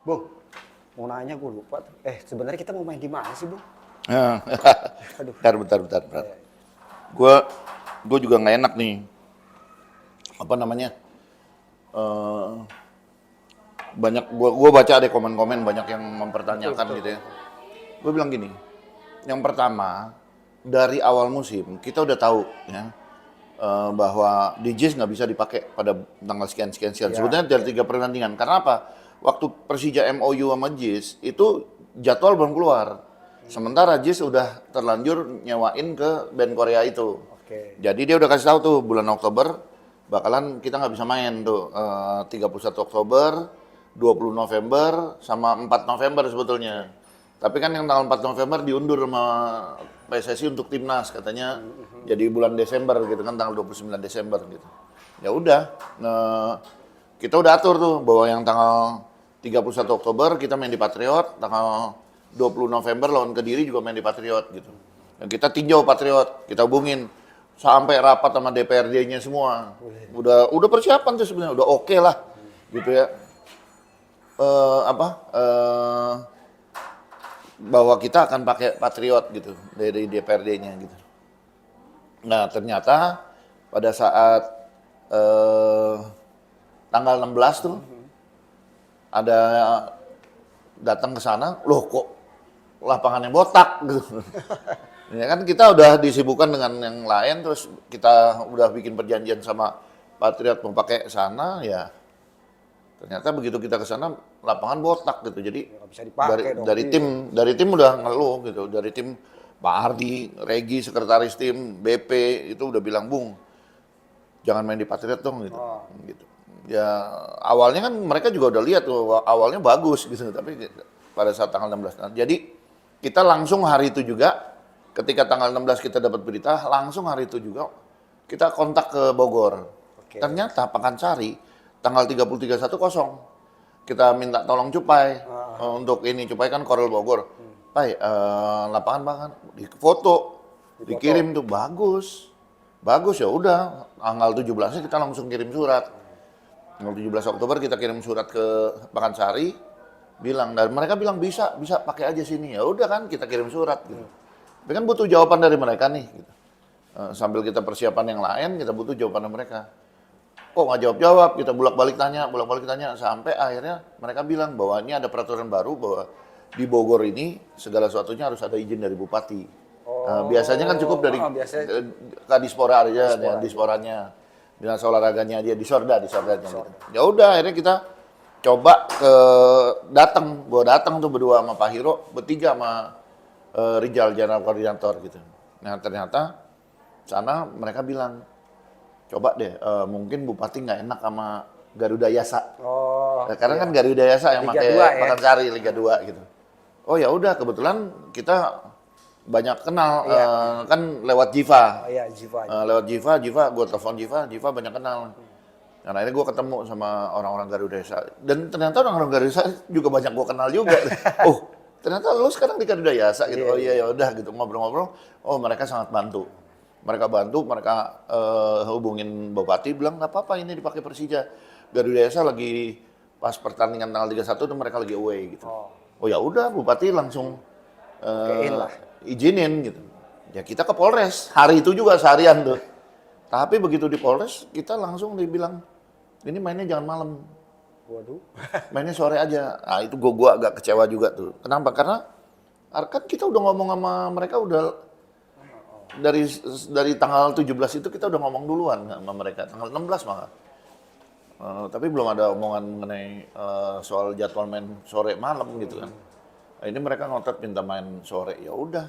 Bung, mau nanya gue lupa. Sebenarnya kita mau main di mana sih, Bung? Ya. Aduh. Bentar. Gue juga nggak enak nih. Apa namanya? eh Banyak gua baca ada komen-komen banyak yang mempertanyakan Betul. gitu ya. Gue bilang gini, yang pertama dari awal musim kita udah tahu ya bahwa DJs nggak bisa dipakai pada tanggal sekian. Ya, Sebetulnya dari 3 pertandingan. Karena apa? Waktu Persija MOU sama JIS itu jadwal belum keluar. Sementara JIS udah terlanjur nyewain ke band Korea itu. oke. Jadi dia udah kasih tahu tuh bulan Oktober bakalan kita nggak bisa main tuh 31 Oktober, 20 November sama 4 November sebetulnya. Tapi kan yang tanggal 4 November diundur sama PSSI untuk timnas katanya jadi bulan Desember gitu kan tanggal 29 Desember gitu. Ya udah, kita udah atur tuh bahwa yang tanggal 31 Oktober kita main di Patriot, tanggal 20 November lawan Kediri juga main di Patriot gitu. Dan kita tinjau Patriot, kita hubungin sampai rapat sama DPRD-nya semua. Udah persiapan tuh sebenarnya, udah oke lah gitu ya. Bahwa kita akan pakai Patriot gitu dari DPRD-nya gitu. Nah, ternyata pada saat tanggal 16 tuh ada datang ke sana, loh kok lapangannya botak gitu. Ya kan kita udah disibukkan dengan yang lain, terus kita udah bikin perjanjian sama Patriot mau pakai sana, ya ternyata begitu kita ke sana lapangan botak gitu. Jadi Nggak bisa dipakai dong. dari Iya. tim udah ngeluh gitu, dari tim Pak Ardi, Regi, sekretaris tim, BP itu udah bilang, Bung, jangan main di Patriot dong gitu. Oh. Gitu. Ya awalnya kan mereka juga udah lihat tuh awalnya bagus gitu, tapi pada saat tanggal 16. Nah, jadi kita langsung hari itu juga ketika tanggal 16 kita dapat berita, langsung hari itu juga kita kontak ke Bogor. Oke. Ternyata Pakansari tanggal 30 31 kosong. Kita minta tolong Cupai untuk ini, Cupai kan Korel Bogor. Pai, lapangan banget di foto, dikirim tuh bagus. Bagus ya udah, tanggal 17-nya kita langsung kirim surat. Tanggal 17 Oktober kita kirim surat ke Pakansari, bilang, dan mereka bilang bisa pakai aja sini. Ya udah kan kita kirim surat gitu. Tapi kan butuh jawaban dari mereka nih gitu. Sambil kita persiapan yang lain, kita butuh jawaban dari mereka. Kok nggak jawab-jawab, kita bolak-balik tanya, sampai akhirnya mereka bilang bahwa ini ada peraturan baru bahwa di Bogor ini segala sesuatunya harus ada izin dari Bupati. Biasanya kan cukup dari biasanya Kadispora aja, Disporanya, dinas olahraganya dia, Disordanya gitu. Ya udah akhirnya kita coba gua datang tuh berdua sama Pak Hiro, bertiga sama Rijal, General Koordinator gitu. Nah ternyata sana mereka bilang, coba deh, mungkin Bupati nggak enak sama Garuda Yasa. Oh. Karena kan Garuda Yasa yang Liga pakai 2 ya? Pakansari Liga 2 gitu. Oh ya udah, kebetulan kita banyak kenal kan lewat Jiva. Oh iya, Jiva. Lewat Jiva, gue telepon Jiva banyak kenal. Dan akhirnya gue ketemu sama orang-orang Garuda Yasa. Dan ternyata orang-orang Garuda Yasa juga banyak gue kenal juga. Oh, ternyata lu sekarang di Garuda Yasa gitu. Oh iya ya udah gitu, ngobrol-ngobrol. Oh mereka sangat bantu. Mereka hubungin Bupati, bilang nggak apa-apa ini dipakai Persija. Garuda Yasa lagi pas pertandingan tanggal 31 tuh mereka lagi away gitu. Oh ya udah, Bupati langsung Okein lah. izinin gitu. Ya kita ke Polres hari itu juga seharian tuh. Tapi begitu di Polres kita langsung dibilang ini mainnya jangan malam, Waduh. mainnya sore aja. Nah itu gua agak kecewa juga tuh. Kenapa? Karena kan kita udah ngomong sama mereka udah dari tanggal 17 itu kita udah ngomong duluan sama mereka, tanggal 16 malah. Tapi belum ada omongan mengenai soal jadwal main sore malam gitu kan. Nah, ini mereka ngotot minta main sore, ya udah.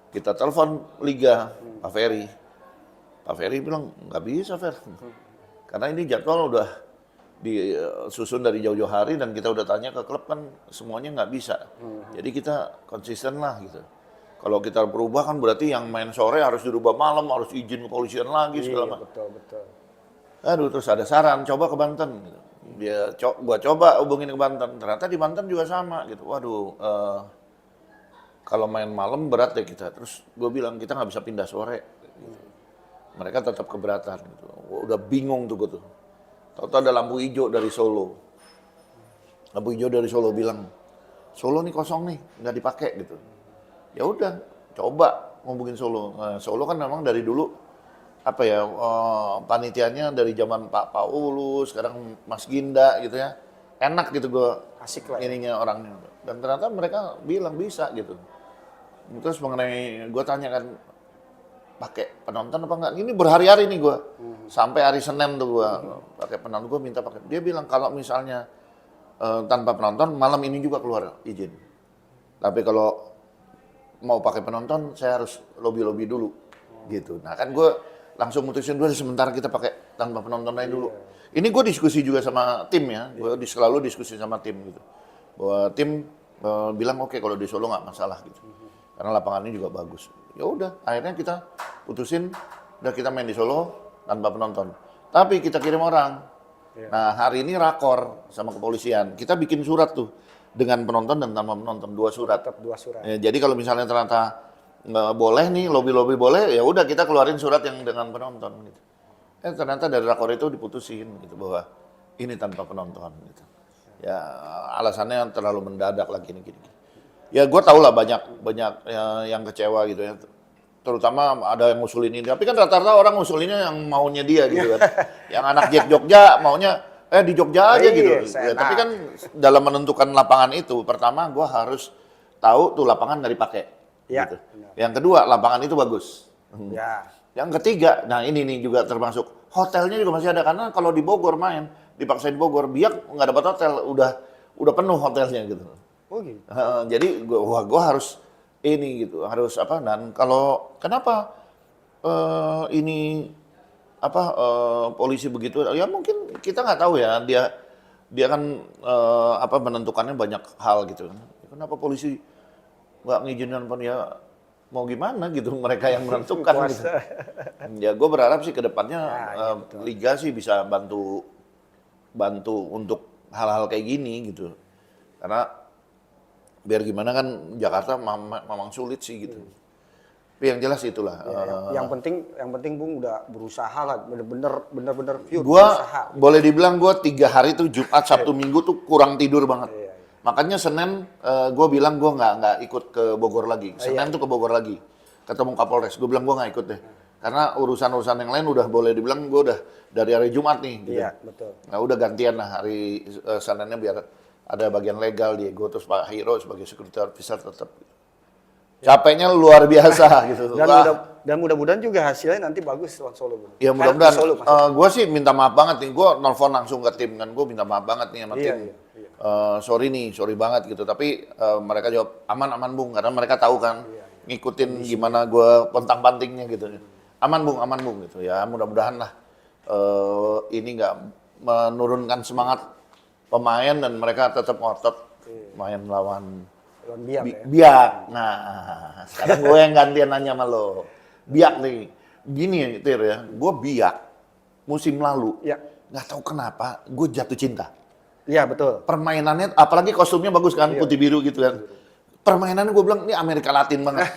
Kita telepon Liga, Pak Ferry. Pak Ferry bilang nggak bisa Fer, karena ini jadwal udah disusun dari jauh-jauh hari dan kita udah tanya ke klub kan semuanya nggak bisa. Jadi kita konsisten lah gitu. Kalau kita berubah kan berarti yang main sore harus dirubah malam, harus izin kepolisian lagi segala macam. Betul. Aduh, terus ada saran, coba ke Banten. Gitu. Gua coba hubungin ke Banten. Ternyata di Banten juga sama gitu. Waduh, kalau main malam berat deh kita. Terus gue bilang kita nggak bisa pindah sore. Gitu. Mereka tetap keberatan. Gitu. Udah bingung tuh gue tuh. Tahu-tahu ada lampu hijau dari Solo. Abu Ijo dari Solo bilang, Solo nih kosong nih, nggak dipakai gitu. Ya udah, coba ngomongin Solo. Nah, Solo kan memang dari dulu apa ya, panitianya dari zaman Pak Paulus, sekarang Mas Ginda gitu ya. Enak gitu gua Asik lah ya. ininya orangnya. Dan ternyata mereka bilang bisa gitu. Terus mengenai gue tanya kan, pakai penonton apa enggak? Ini berhari-hari nih gue. Sampai hari Senin tuh gue pakai penonton, gue minta pakai. Dia bilang kalau misalnya tanpa penonton malam ini juga keluar izin. Tapi kalau mau pakai penonton saya harus lobby-lobby dulu gitu. Nah kan gue langsung mutusin dulu sementara kita pakai tanpa penonton aja dulu. Ini gue diskusi juga sama tim ya. Gue selalu diskusi sama tim gitu. Bahwa tim bilang oke, kalau di Solo nggak masalah gitu. Karena lapangannya juga bagus. Ya udah, akhirnya kita putusin, udah kita main di Solo tanpa penonton. Tapi kita kirim orang. Nah hari ini rakor sama kepolisian. Kita bikin surat tuh dengan penonton dan tanpa penonton, 2 surat. Tetap 2 surat. Ya, jadi kalau misalnya ternyata nggak boleh nih, lobby-lobby boleh, ya udah kita keluarin surat yang dengan penonton gitu. Ternyata dari rakor itu diputusin gitu bahwa ini tanpa penonton gitu. Ya alasannya terlalu mendadak lagi gini. Ya gue tau lah banyak ya, yang kecewa gitu ya. Terutama ada yang ngusulin ini. Tapi kan rata-rata orang ngusulinnya yang maunya dia gitu kan. Yang anak Jack Jogja maunya di Jogja aja gitu. Ya, tapi kan dalam menentukan lapangan itu, pertama gue harus tahu tuh lapangan nggak dipakai. Ya, Gitu. Yang kedua, lapangan itu bagus. Ya. Yang ketiga, nah ini nih juga termasuk hotelnya juga masih ada, karena kalau di Bogor main, dipaksain Bogor, Biak nggak dapat hotel, udah penuh hotelnya gitu. Oh gitu. Jadi gua harus ini gitu, harus apa, dan kalau kenapa ini apa polisi begitu, ya mungkin kita nggak tahu ya, dia kan apa menentukannya banyak hal gitu. Kenapa polisi nggak ngizinin pun, ya mau gimana gitu, mereka yang menentukan gitu. Ya gue berharap sih ke depannya Liga sih bisa bantu untuk hal-hal kayak gini gitu. Karena biar gimana kan Jakarta memang sulit sih gitu. Tapi yang jelas itulah. Yang penting Bung udah berusaha lah, bener-bener pure Gua berusaha. boleh dibilang gue 3 hari tuh Jumat, Sabtu, Minggu tuh kurang tidur banget. Makanya Senin gue bilang gue nggak ikut ke Bogor lagi. Senin tuh ke Bogor lagi, ketemu Kapolres. Gue bilang gue nggak ikut deh, karena urusan-urusan yang lain udah boleh dibilang gue udah dari hari Jumat nih. Gitu. Iya betul. Nah udah gantian lah hari Seninnya biar ada bagian legal Diego, terus Pak Hiro sebagai security officer tetap. Capeknya luar biasa gitu. Dan mudah-mudahan juga hasilnya nanti bagus lawan Solo, Bung. Ya mudah-mudahan. Gue sih minta maaf banget nih. Gue nelfon langsung ke tim kan. Gue minta maaf banget nih sama tim. Sorry banget gitu. Tapi mereka jawab aman Bung, karena mereka tahu kan ngikutin gimana gue pontang-pantingnya gitu. Aman Bung gitu. Ya mudah-mudahan lah ini nggak menurunkan semangat pemain dan mereka tetap ngotot main lawan Biak. Nah, sekarang gue yang gantian nanya sama lo. Biak nih, gini ya Tir ya, gue Biak musim lalu, nggak tahu kenapa gue jatuh cinta. Iya betul. Permainannya, apalagi kostumnya bagus kan, putih biru gitu kan. Permainannya gue bilang, ini Amerika Latin banget.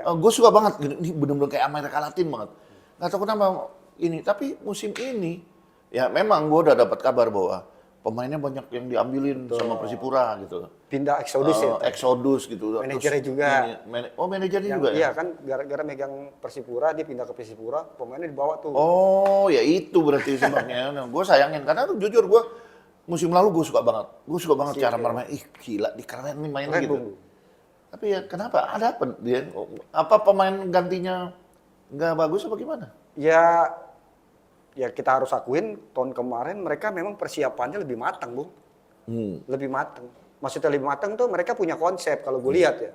Gue suka banget, ini bener-bener kayak Amerika Latin banget. Nggak tahu kenapa ini, tapi musim ini, ya memang gue udah dapat kabar bahwa pemainnya banyak yang diambilin sama Persipura gitu. Pindah Exodus ya? Exodus gitu. Manajernya juga. Manajernya juga ya? Iya kan, gara-gara megang Persipura, dia pindah ke Persipura, pemainnya dibawa tuh. Oh, ya itu berarti sebabnya. Nah, gue sayangin, karena jujur gue musim lalu gue suka banget. Gue suka banget cara bermain. Ih gila, keren nih mainnya gitu. Bung. Tapi ya kenapa? Ada apa dia? Apa pemain gantinya nggak bagus apa gimana? Ya kita harus akuin tahun kemarin mereka memang persiapannya lebih matang, Bung. Lebih matang. Maksudnya lebih matang tuh mereka punya konsep kalau gue lihat ya.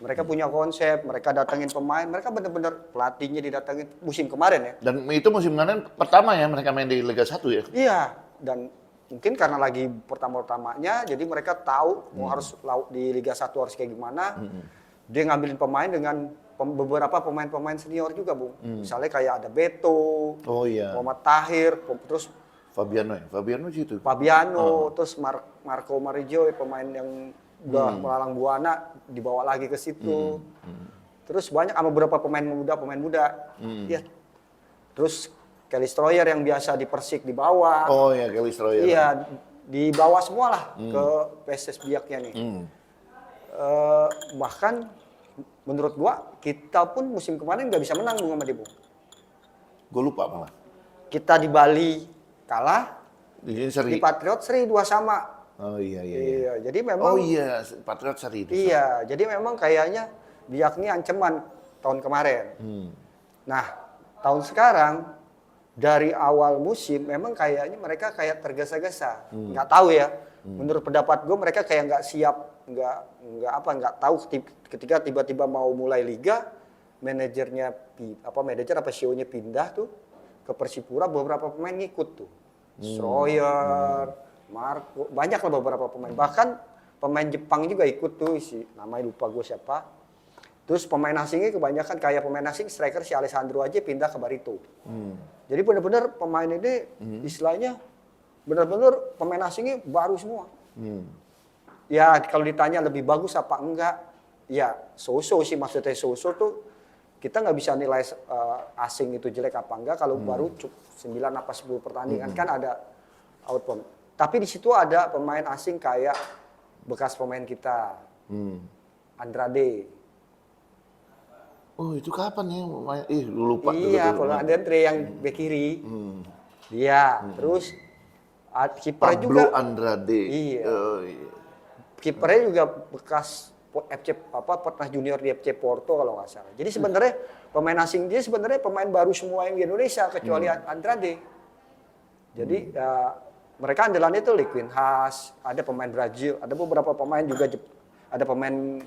Mereka punya konsep, mereka datangin pemain, mereka benar-benar pelatihnya didatangin musim kemarin ya. Dan itu musim kemarin pertama ya mereka main di Liga 1 ya? Iya, dan mungkin karena lagi pertama-tamanya, jadi mereka tahu mau harus di Liga 1 harus kayak gimana. Dia ngambilin pemain dengan beberapa pemain-pemain senior juga, Bung. Misalnya kayak ada Beto, Muhammad Tahir, terus Fabiano situ. Terus Marco Marijo, pemain yang udah melalang buana, dibawa lagi ke situ. Terus banyak sama beberapa pemain muda. Ya. Terus Kelly Stroyer yang biasa di Persik dibawa. Oh ya, Kelly Stroyer. Iya, dibawa semua lah ke PSS Biaknya nih. Bahkan menurut gua kita pun musim kemarin nggak bisa menang Bung sama dia, Bung. Gue lupa malah. Kita di Bali kalah, Di sini seri. di Patriot seri 2-2. Oh iya. Iya, jadi memang Oh iya, Patriot seri itu. iya, jadi memang kayaknya Biak ini ancaman tahun kemarin. Nah, tahun sekarang dari awal musim memang kayaknya mereka kayak tergesa-gesa. Nggak tahu ya. Menurut pendapat gue mereka kayak nggak siap, nggak tahu ketika tiba-tiba mau mulai liga, manajer apa CEO-nya pindah tuh ke Persipura, beberapa pemain ngikut tuh. Schroyer, Marco, banyak lah beberapa pemain. Bahkan pemain Jepang juga ikut tuh, namanya lupa gue siapa. Terus pemain asingnya kebanyakan kayak pemain asing striker si Alessandro aja pindah ke Barito. Jadi benar-benar pemain ini istilahnya benar-benar pemain asingnya baru semua. Ya kalau ditanya lebih bagus apa enggak, ya so-so sih, maksudnya so-so tuh kita nggak bisa nilai asing itu jelek apa enggak kalau baru 9 apa 10 pertandingan kan ada output. Tapi di situ ada pemain asing kayak bekas pemain kita, Andrade. Oh itu kapan ya? Lupa. Iya, kalau Andre yang bek kiri. Dia, terus kiper Pablo juga. Andrade. Iya. Iya. Kipernya juga bekas pernah junior di FC Porto kalau nggak salah. Jadi sebenarnya pemain asing dia sebenarnya pemain baru semua yang di Indonesia kecuali Andrade. Jadi mereka andalannya itu Liquin Haas, ada pemain Brazil, ada beberapa pemain juga ada pemain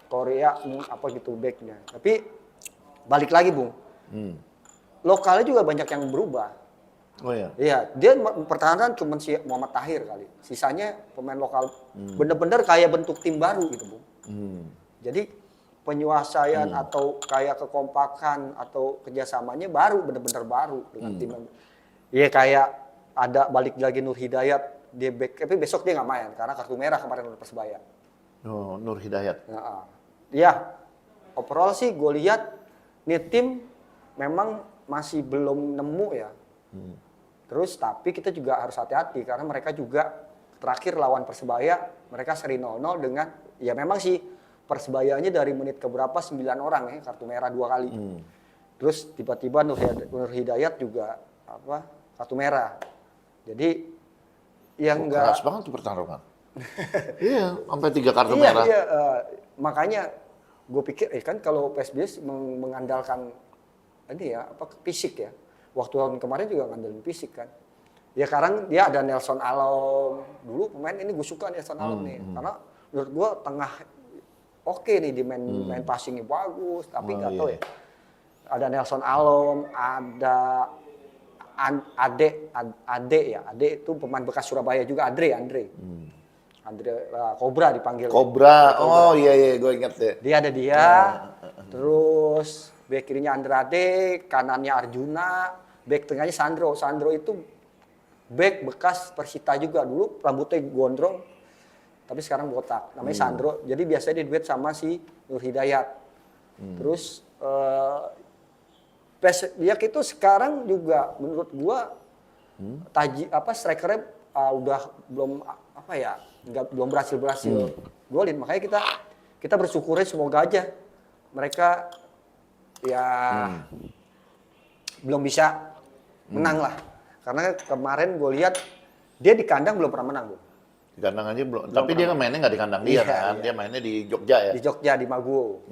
Korea apa gitu backnya. Tapi balik lagi Bung, lokalnya juga banyak yang berubah. Oh ya. Iya, dia pertahanan cuma si Muhammad Tahir kali. Sisanya pemain lokal bener-bener kayak bentuk tim baru gitu Bung. Jadi penyuasaian atau kayak kekompakan atau kerjasamanya baru, bener-bener baru dengan tim. Iya kayak ada balik lagi Nur Hidayat, dia back, tapi besok dia nggak main karena kartu merah kemarin lawan Persebaya. Oh Nur Hidayat. Ya, overall sih gue lihat nih tim memang masih belum nemu ya. Terus tapi kita juga harus hati-hati karena mereka juga terakhir lawan Persebaya mereka seri 0-0 dengan ya memang sih Persebayanya dari menit keberapa 9 orang ya kartu merah 2 kali. Terus tiba-tiba Nur Hidayat juga kartu merah. Jadi yang enggak keras banget tuh pertarungan. Iya, sampai 3 kartu merah. Iya, makanya gue pikir kan kalau PSBS mengandalkan fisik ya. Waktu tahun kemarin juga ngandalin fisik kan. Ya sekarang dia ada Nelson Alom. Dulu pemain ini gue suka Nelson Alom nih. Karena menurut gue tengah oke nih, di main passingnya bagus. Tapi nggak tahu ya. Ada Nelson Alom, ada Ade itu pemain bekas Surabaya juga, Andre. Cobra dipanggil. Cobra. Oh iya gue ingat deh. Dia ada dia. Terus bek kirinya Andrade, kanannya Arjuna, bek tengahnya Sandro. Sandro itu bek bekas Persita juga dulu, rambutnya gondrong, tapi sekarang botak. Namanya Sandro. Jadi biasanya dia duet sama si Nur Hidayat. Terus Biak itu sekarang juga menurut gua strikernya udah belum berhasil golin. Makanya kita bersyukurnya semoga aja mereka belum bisa menang lah. Karena kemarin gue lihat dia di kandang belum pernah menang, Bu. Di kandang aja belum. Tapi dia kan mainnya nggak di kandang dia kan. Dia mainnya di Jogja ya. Di Jogja, di Maguwo.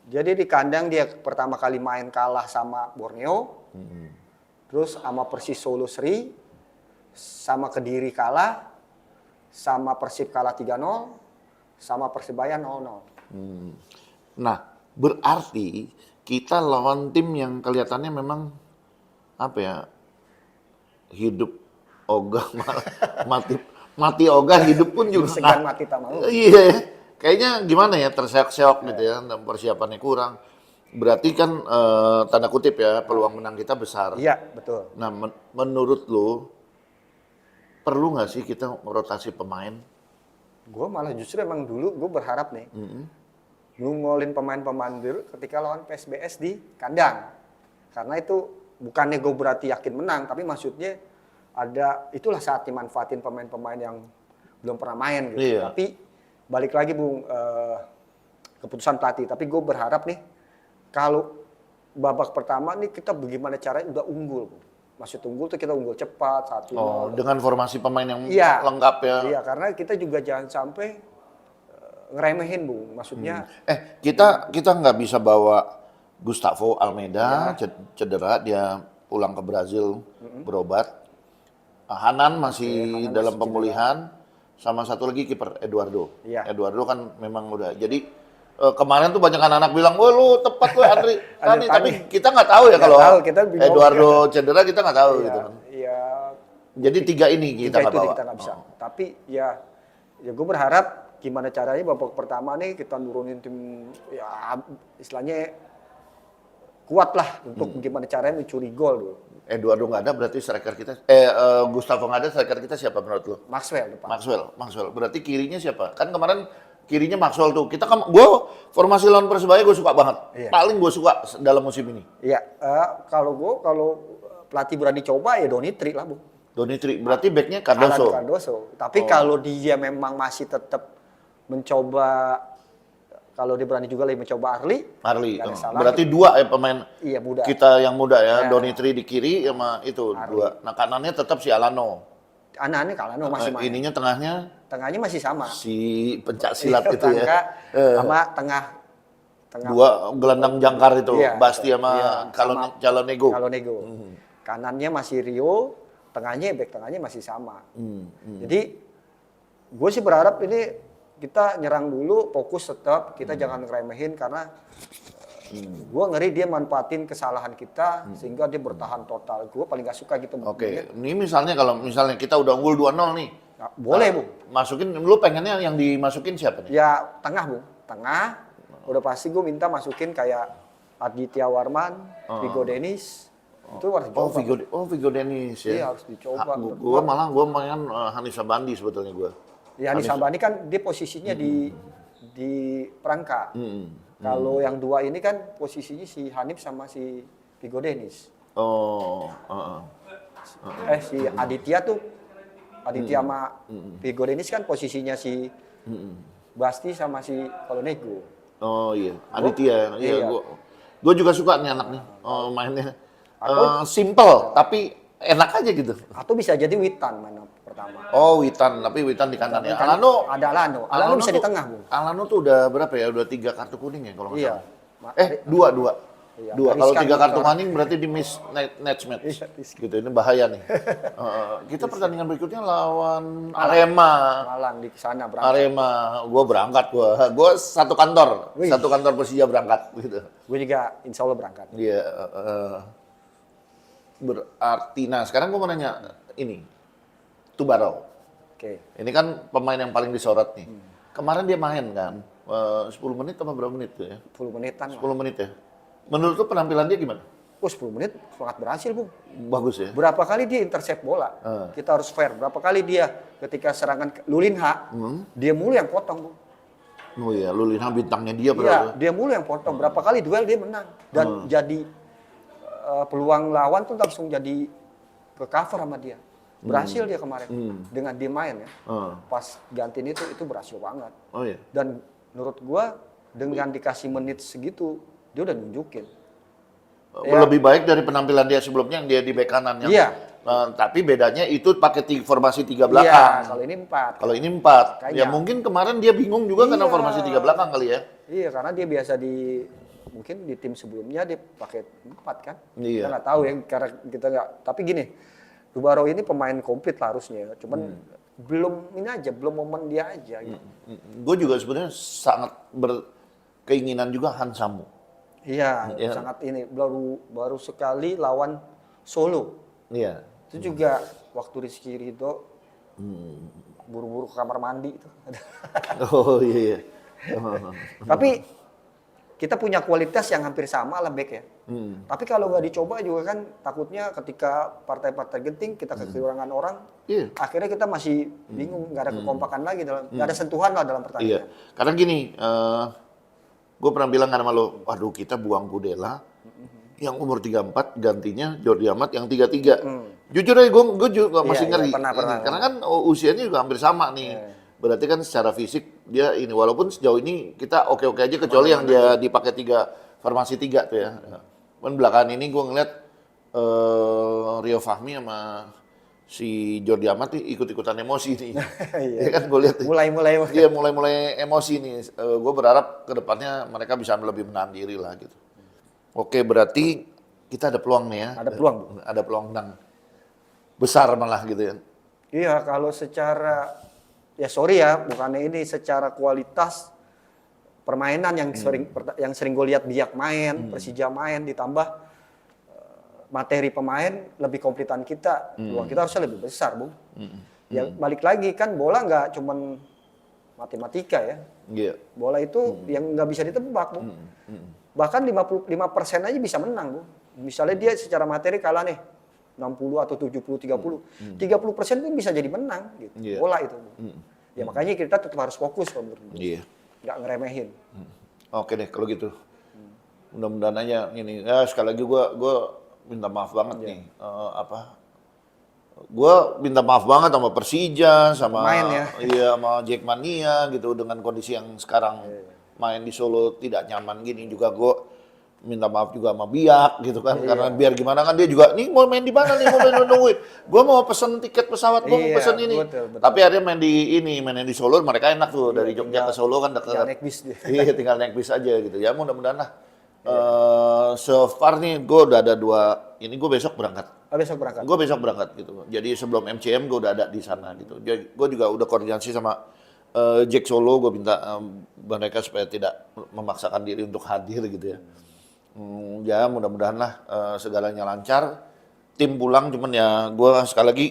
Jadi di kandang dia pertama kali main kalah sama Borneo. Terus sama Persis Solo Seri, sama Kediri kalah, sama Persib kalah 3-0, sama Persebaya 0-0. Nah, berarti kita lawan tim yang kelihatannya memang hidup ogah mati ogah, hidup pun juga segan mati tak mau. Iya, kayaknya gimana ya, terseok-seok gitu ya, dan persiapannya kurang. Berarti kan tanda kutip ya, peluang menang kita besar. Iya, betul. Nah, menurut lu perlu nggak sih kita rotasi pemain? Gue malah justru emang dulu gue berharap nih ngolin pemain-pemain dulu ketika lawan PSBS di kandang. Karena itu bukannya gue berarti yakin menang, tapi maksudnya itulah saat dimanfaatin pemain-pemain yang belum pernah main gitu. Iya. Tapi balik lagi Bung, keputusan pelatih. Tapi gue berharap nih kalau babak pertama nih kita bagaimana caranya udah unggul, Bung. Maksud unggul tuh kita unggul cepat 1-0. Oh, dengan formasi pemain yang Iya. lengkap ya. Iya, karena kita juga jangan sampai ngeremehin, Bung. Maksudnya Kita nggak bisa bawa Gustavo Almeida cedera, dia pulang ke Brazil berobat. Hanan masih Hanan dalam masih pemulihan, sama satu lagi kiper Eduardo. Iya. Eduardo kan memang udah. Jadi kemarin tuh banyak anak-anak bilang, "Wah lu tepat lu Andri." Tapi kita nggak tahu ya Nggak kalau tahu, kita bingung. Eduardo cedera kita nggak tahu gitu kan. Iya. Jadi 3 ini kita nggak bawa. Kita nggak bisa. Tapi ya gue berharap gimana caranya babak pertama nih kita nurunin tim ya istilahnya kuat lah untuk gimana caranya mencuri gol dulu. Eduardo nggak ada berarti striker kita Gustavo nggak ada, striker kita siapa menurut lu? Maxwell depan. Maxwell. Berarti kirinya siapa? Kan kemarin kirinya Maxwell tuh. Gue formasi lawan Persebaya gue suka banget. Iya. Paling gue suka dalam musim ini. Iya, kalau pelatih berani coba ya Donitri lah, Bu. Donitri. Berarti backnya Alan Cardoso. Cardoso. Tapi kalau dia memang masih tetap mencoba, kalau dia berani juga lagi mencoba Arli. nggak ada salahnya. Berarti 2 pemain Iya, muda. kita yang muda ya. Ya. Donitri di kiri sama itu Arli. 2. Nah kanannya tetap si Alano. Aneh-aneh kalau masih main. Ininya Tengahnya masih sama. si pencak silat Iya, itu ya. Tangka, sama tengah 2 gelandang jangkar itu. Iya, Basti sama iya, Calonego. Calonego. Kanannya masih Rio, back tengahnya masih sama. Jadi gue sih berharap ini kita nyerang dulu, fokus tetap, kita jangan ngeremehin karena gue ngeri dia manfaatin kesalahan kita sehingga dia bertahan total. Gue paling gak suka gitu. Oke, ini misalnya kalau misalnya kita udah unggul 2-0 nih. Nah, boleh, Bu. Masukin, lu pengennya yang dimasukin siapa nih? Ya tengah, Bu. Tengah, udah pasti gue minta masukin kayak Aditya Warman, Vigo Dennis. Itu harus dicoba. Vigo Dennis ya. Iya, harus dicoba. Gue malah pengen Hanif Sabandi sebetulnya gue. Ya Hanif Sabandi kan dia posisinya di perangkat. Kalau yang 2 ini kan posisinya si Hanif sama si Vigo Dennis. Si Aditya sama Vigo Dennis kan posisinya si Basti sama si Calonego. Oh iya, Aditya. Iya, gue juga suka nih anak nih mainnya. Simple tapi enak aja gitu. Atau bisa jadi Witan mana pertama. Oh Witan, tapi Witan di kanan ya. Alano. Ada Alano bisa di tengah, Bu. Alano tuh udah berapa ya? Udah 3 kartu kuning ya kalau nggak Iya. salah. 2. Iya, 2. Kalau riskan 3 kartu gitu. kuning berarti di miss match. Iya, Gitu, ini bahaya nih. Kita pertandingan berikutnya lawan Arema. Malang di sana berangkat. Arema, gue berangkat gue satu kantor, Wih. satu kantor Persija berangkat gitu. Gue juga insya Allah berangkat. Iya. Berarti, nah sekarang gue mau nanya ini, Tubarao. Oke. Ini kan pemain yang paling disorot nih. Kemarin dia main kan, 10 menit apa berapa menit tuh ya? 10 menitan. 10 menit ya. Menurut lu penampilan dia gimana? 10 menit sangat berhasil, Bung. Bagus ya. Berapa kali dia intercept bola? Kita harus fair. Berapa kali dia ketika serangan Lulinha, dia mulu yang potong, Bung. Oh iya, Lulinha bintangnya dia Iya, berapa? dia mulu yang potong. Berapa kali duel dia menang dan jadi peluang lawan tuh langsung jadi ke cover sama dia. Berhasil dia kemarin dengan dia main ya. Pas gantiin itu berhasil banget. Oh iya. Dan menurut gua dengan dikasih menit segitu dia udah nunjukin. Ya. Lebih baik dari penampilan dia sebelumnya yang dia di bek kanan yang. Iya. Tapi bedanya itu pakai formasi 3 Iya, belakang. kalau ini 4. Kalau ini 4. Kayaknya. Ya mungkin kemarin dia bingung juga karena Iya. formasi 3 belakang kali ya. Iya, karena dia biasa mungkin di tim sebelumnya dia pakai 4 kan. Iya. Kita nggak tahu ya, karena kita nggak. Tapi gini, Tubarao ini pemain komplit lah harusnya. Cuman belum momen dia aja. Gitu. Gue juga sebenarnya sangat berkeinginan juga Hansamu. Iya, sangat ini baru sekali lawan Solo. Iya. Itu juga waktu Rizky Ridho buru-buru ke kamar mandi itu. Oh iya. Tapi kita punya kualitas yang hampir sama lah back ya. Tapi kalau nggak dicoba juga kan takutnya ketika partai-partai genting kita kekurangan orang, akhirnya kita masih bingung, nggak ada kekompakan lagi nggak ada sentuhan lah dalam pertandingan. Iya. Karena gini, gue pernah bilang kan sama lo, waduh kita buang Kudela, yang umur 34 gantinya Jordi Amat yang 33. Jujur aja gue juga masih ngeri. pernah. Karena kan usianya juga hampir sama nih. Berarti kan secara fisik dia ini, walaupun sejauh ini kita oke-oke aja kecuali yang dia dipakai formasi 3 tuh ya. Cuman belakangan ini gue ngeliat Rio Fahmi sama si Jordi Amat nih ikut-ikutan emosi nih. Ya kan gue lihat mulai emosi nih. Gue berharap kedepannya mereka bisa lebih menahan diri lah gitu. Oke, berarti kita ada peluang nih ya. Ada peluang, Bu. Ada peluang menang besar malah gitu ya. Iya, kalau secara ya sorry ya, bukannya ini secara kualitas permainan yang sering gue lihat Biak main, Persija main, ditambah materi pemain lebih kompletan kita, peluang kita harusnya lebih besar, Bu. Ya balik lagi kan bola nggak cuman matematika ya. Iya. Bola itu yang nggak bisa ditebak, Bu. Bahkan 55% aja bisa menang, Bu. Misalnya dia secara materi kalah nih 60 atau 70 30. 30% pun bisa jadi menang gitu. Yeah. Bola itu, Bu. Ya makanya kita tetap harus fokus kalau menurut gue. Iya. Nggak ngeremehin. Oke deh kalau gitu. Mudah-mudahan aja ini. Ya sekali lagi gue minta maaf banget nih. Gue minta maaf banget sama Persija, sama Main ya. Iya, sama Jackmania gitu dengan kondisi yang sekarang main di Solo tidak nyaman gini juga gue minta maaf juga sama Biak gitu kan karena biar gimana kan dia juga nih mau main di mana nih mau nungguin gue mau pesen tiket pesawat gue mau pesen ini betul. tapi akhirnya main di Solo mereka enak tuh dari Jogja ke Solo kan dekat naik bis dia. iya tinggal naik bis aja gitu ya mudah-mudahan lah so far nih gue udah ada 2 ini gue besok berangkat gue besok berangkat gitu jadi sebelum MCM gue udah ada di sana gitu gue juga udah koordinasi sama Jack Solo gue minta mereka supaya tidak memaksakan diri untuk hadir gitu ya. Ya mudah-mudahan lah segalanya lancar. Tim pulang cuman ya gue sekali lagi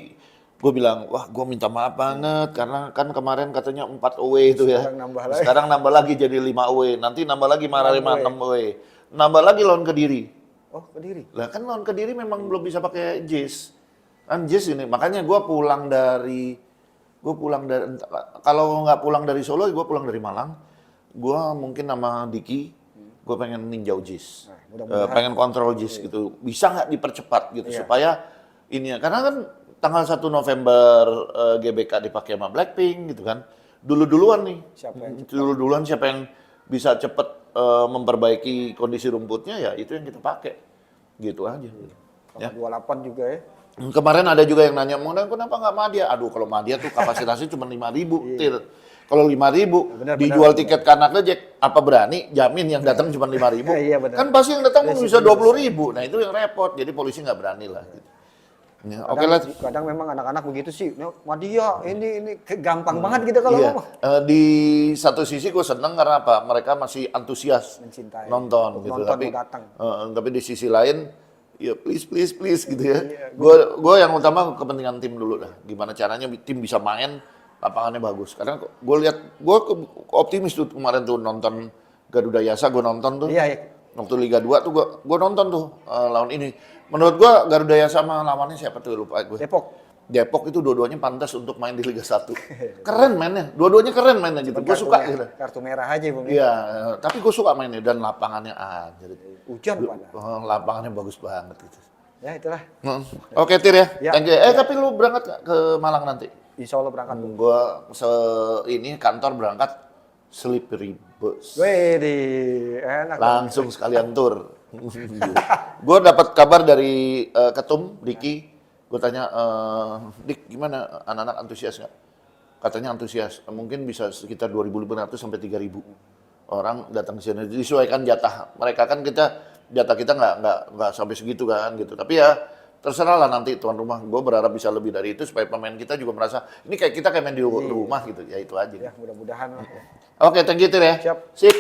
gue bilang wah gue minta maaf banget karena kan kemarin katanya 4 away itu ya. Sekarang nambah lagi jadi 5 away. Nanti nambah lagi marah 6 away. Nambah lagi lawan Kediri. Oh Kediri? Lah kan lawan Kediri memang belum bisa pakai JIS. Kan JIS ini makanya gue pulang dari kalau nggak pulang dari Solo, gue pulang dari Malang. Gue mungkin sama Diki, gue pengen ninjau JIS, pengen kontrol JIS gitu. Bisa nggak dipercepat gitu supaya ini ya. Karena kan tanggal 1 November GBK dipakai sama Blackpink gitu kan. Dulu-duluan nih. Siapa yang bisa cepet memperbaiki kondisi rumputnya ya itu yang kita pakai. Gitu aja. Ya. 28 juga ya. Kemarin ada juga yang nanya, kenapa nggak Madia? Aduh, kalau Madia tuh kapasitasnya cuma 5.000 tir. Kalau 5.000 dijual tiket ke anak Jack, apa berani jamin yang datang cuma 5.000? Kan pasti yang datang bisa 20.000. Nah itu yang repot. Jadi polisi nggak berani lah. Gitu. Ya, Oke lah. Kadang memang anak-anak begitu sih. Madia ini gampang banget gitu kalau ngomong. Di satu sisi gue seneng karena apa? Mereka masih antusias nonton gitu. Tapi di sisi lain ya please gitu ya. Gue yang utama kepentingan tim dulu lah. Gimana caranya tim bisa main, lapangannya bagus. Karena gue lihat, gue optimis tuh kemarin tuh nonton Garuda Yasa, gue nonton tuh. Iya. Waktu Liga 2 tuh gue nonton tuh lawan ini. Menurut gue Garuda Yasa sama lawannya siapa tuh lupa gue. Depok itu dua-duanya pantas untuk main di Liga 1. Keren mainnya, dua-duanya keren mainnya gitu. Gue suka gitu. Kartu merah aja Bung. Iya, tapi gue suka mainnya dan lapangannya jadi hujan padahal. Lapangannya bagus banget gitu. Ya itulah. Oke Tir ya. Thank you. Tapi lu berangkat gak ke Malang nanti? Insya Allah berangkat. Gue ini kantor berangkat Slippery Bus. Wih, enak. Langsung sekalian tur. Gue dapat kabar dari Ketum Diki. Gue tanya, Dik gimana anak-anak antusias nggak? Katanya antusias, mungkin bisa sekitar 2.500 sampai 3.000 orang datang ke sini. Disesuaikan jatah mereka kan jatah kita nggak sampai segitu kan gitu. Tapi ya terserah lah nanti tuan rumah. Gue berharap bisa lebih dari itu supaya pemain kita juga merasa ini kayak kita kayak main di rumah gitu. Ya itu aja. Ya mudah-mudahan lah. Oke, thank you Tir ya. Siap. Sip.